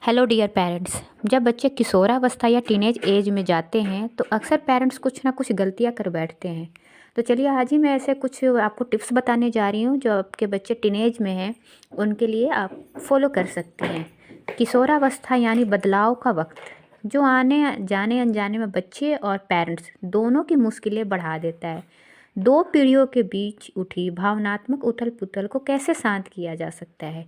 Hello dear parents. जब बच्चे किशोरावस्था या टीनेज एज में जाते हैं तो अक्सर पेरेंट्स कुछ ना कुछ गलतियां कर बैठते हैं। तो चलिए आज ही मैं ऐसे कुछ आपको टिप्स बताने जा रही हूँ जो आपके बच्चे टीनेज में हैं उनके लिए आप फॉलो कर सकते हैं। किशोरावस्था यानी बदलाव का वक्त जो आने जाने अनजाने में बच्चे और पेरेंट्स दोनों की मुश्किलें बढ़ा देता है। दो पीढ़ियों के बीच उठी भावनात्मक उथल पुथल को कैसे शांत किया जा सकता है।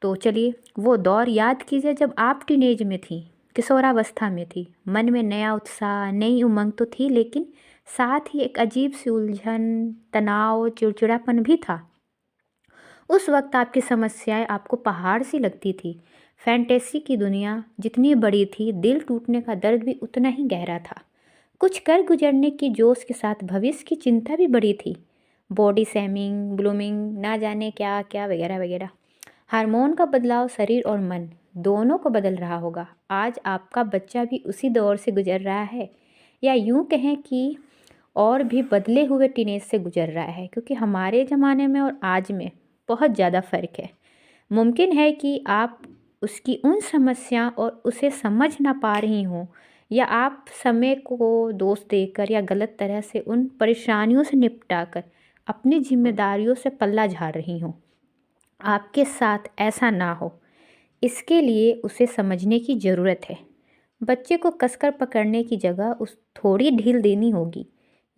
तो चलिए वो दौर याद कीजिए जब आप टीनेज में थी, किशोरावस्था में थी। मन में नया उत्साह, नई उमंग तो थी, लेकिन साथ ही एक अजीब सी उलझन, तनाव, चिड़चिड़ापन भी था। उस वक्त आपकी समस्याएं आपको पहाड़ सी लगती थी। फैंटेसी की दुनिया जितनी बड़ी थी, दिल टूटने का दर्द भी उतना ही गहरा था। कुछ कर गुजरने की जोश के साथ भविष्य की चिंता भी बड़ी थी। बॉडी शेमिंग, ब्लूमिंग, ना जाने क्या क्या वगैरह वगैरह। हार्मोन का बदलाव शरीर और मन दोनों को बदल रहा होगा। आज आपका बच्चा भी उसी दौर से गुजर रहा है, या यूं कहें कि और भी बदले हुए टीनेज से गुजर रहा है, क्योंकि हमारे ज़माने में और आज में बहुत ज़्यादा फ़र्क है। मुमकिन है कि आप उसकी उन समस्या और उसे समझ ना पा रही हों, या आप समय को दोष देकर या गलत तरह से उन परेशानियों से निपटा कर अपनी जिम्मेदारियों से पल्ला झाड़ रही हों। आपके साथ ऐसा ना हो, इसके लिए उसे समझने की ज़रूरत है। बच्चे को कसकर पकड़ने की जगह उस थोड़ी ढील देनी होगी।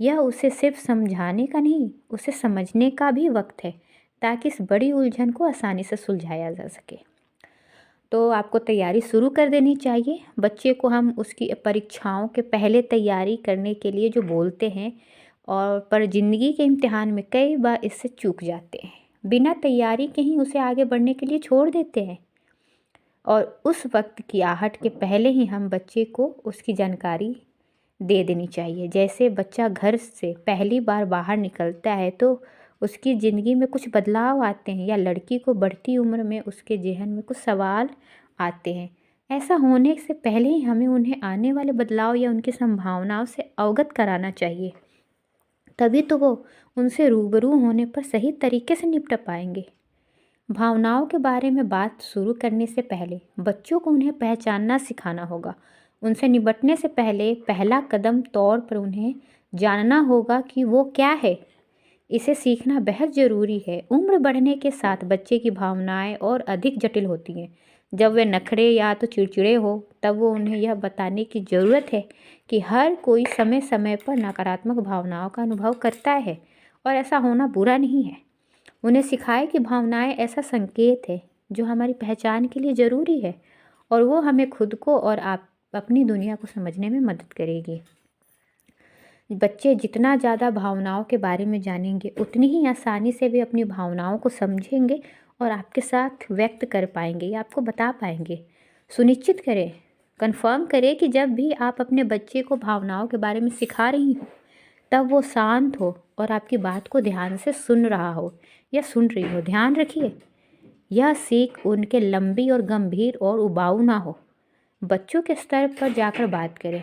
यह उसे सिर्फ समझाने का नहीं, उसे समझने का भी वक्त है, ताकि इस बड़ी उलझन को आसानी से सुलझाया जा सके। तो आपको तैयारी शुरू कर देनी चाहिए। बच्चे को हम उसकी परीक्षाओं के पहले तैयारी करने के लिए जो बोलते हैं, और पर ज़िंदगी के इम्तिहान में कई बार इससे चूक जाते हैं। बिना तैयारी के ही उसे आगे बढ़ने के लिए छोड़ देते हैं, और उस वक्त की आहट के पहले ही हम बच्चे को उसकी जानकारी दे देनी चाहिए। जैसे बच्चा घर से पहली बार बाहर निकलता है तो उसकी ज़िंदगी में कुछ बदलाव आते हैं, या लड़की को बढ़ती उम्र में उसके ज़हन में कुछ सवाल आते हैं। ऐसा होने से पहले ही हमें उन्हें आने वाले बदलाव या उनकी संभावनाओं से अवगत कराना चाहिए। तभी तो वो उनसे रूबरू होने पर सही तरीके से निपट पाएंगे। भावनाओं के बारे में बात शुरू करने से पहले बच्चों को उन्हें पहचानना सिखाना होगा। उनसे निपटने से पहले पहला कदम तौर पर उन्हें जानना होगा कि वो क्या है। इसे सीखना बेहद ज़रूरी है। उम्र बढ़ने के साथ बच्चे की भावनाएं और अधिक जटिल होती हैं। जब वे नखरे या तो चिड़चिड़े हो, तब वो उन्हें यह बताने की ज़रूरत है कि हर कोई समय समय पर नकारात्मक भावनाओं का अनुभव करता है, और ऐसा होना बुरा नहीं है। उन्हें सिखाएं कि भावनाएं ऐसा संकेत है जो हमारी पहचान के लिए ज़रूरी है, और वो हमें खुद को और आप अपनी दुनिया को समझने में मदद करेगी। बच्चे जितना ज़्यादा भावनाओं के बारे में जानेंगे, उतनी ही आसानी से वे अपनी भावनाओं को समझेंगे और आपके साथ व्यक्त कर पाएंगे या आपको बता पाएंगे। सुनिश्चित करें, कंफर्म करें कि जब भी आप अपने बच्चे को भावनाओं के बारे में सिखा रही हो, तब वो शांत हो और आपकी बात को ध्यान से सुन रहा हो या सुन रही हो। ध्यान रखिए, यह सीख उनके लंबी और गंभीर और उबाऊ ना हो। बच्चों के स्तर पर जाकर बात करें।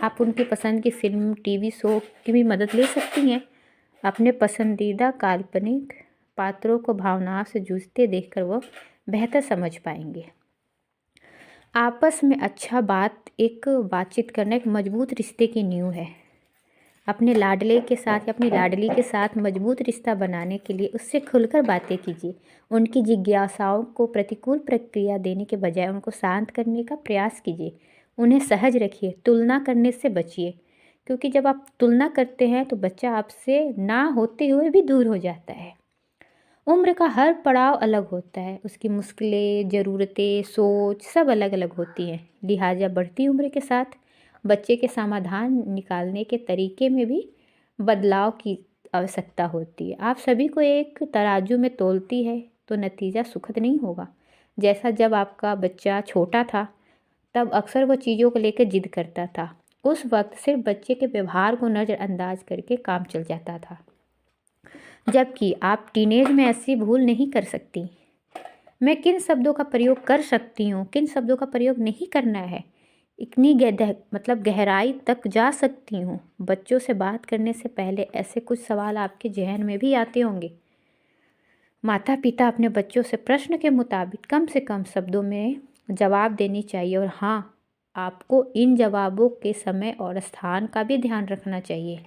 आप उनकी पसंद की फिल्म, टीवी शो की भी मदद ले सकती हैं। अपने पसंदीदा काल्पनिक पात्रों को भावनाओं से जूझते देखकर वो बेहतर समझ पाएंगे। आपस में अच्छा बातचीत करना एक मजबूत रिश्ते की नींव है। अपने लाडले के साथ या अपनी लाडली के साथ मजबूत रिश्ता बनाने के लिए उससे खुलकर बातें कीजिए। उनकी जिज्ञासाओं को प्रतिकूल प्रतिक्रिया देने के बजाय उनको शांत करने का प्रयास कीजिए। उन्हें सहज रखिए, तुलना करने से बचिए, क्योंकि जब आप तुलना करते हैं तो बच्चा आपसे ना होते हुए भी दूर हो जाता है। उम्र का हर पड़ाव अलग होता है, उसकी मुश्किलें, ज़रूरतें, सोच सब अलग अलग होती हैं। लिहाजा बढ़ती उम्र के साथ बच्चे के समाधान निकालने के तरीके में भी बदलाव की आवश्यकता होती है। आप सभी को एक तराजू में तौलती है तो नतीजा सुखद नहीं होगा। जैसा जब आपका बच्चा छोटा था, तब अक्सर वो चीज़ों को लेकर जिद करता था। उस वक्त सिर्फ बच्चे के व्यवहार को नज़रअंदाज करके काम चल जाता था, जबकि आप टीनेज में ऐसी भूल नहीं कर सकती। मैं किन शब्दों का प्रयोग कर सकती हूँ, किन शब्दों का प्रयोग नहीं करना है, इतनी गहराई तक जा सकती हूँ। बच्चों से बात करने से पहले ऐसे कुछ सवाल आपके जहन में भी आते होंगे। माता पिता अपने बच्चों से प्रश्न के मुताबिक कम से कम शब्दों में जवाब देनी चाहिए। और हाँ, आपको इन जवाबों के समय और स्थान का भी ध्यान रखना चाहिए।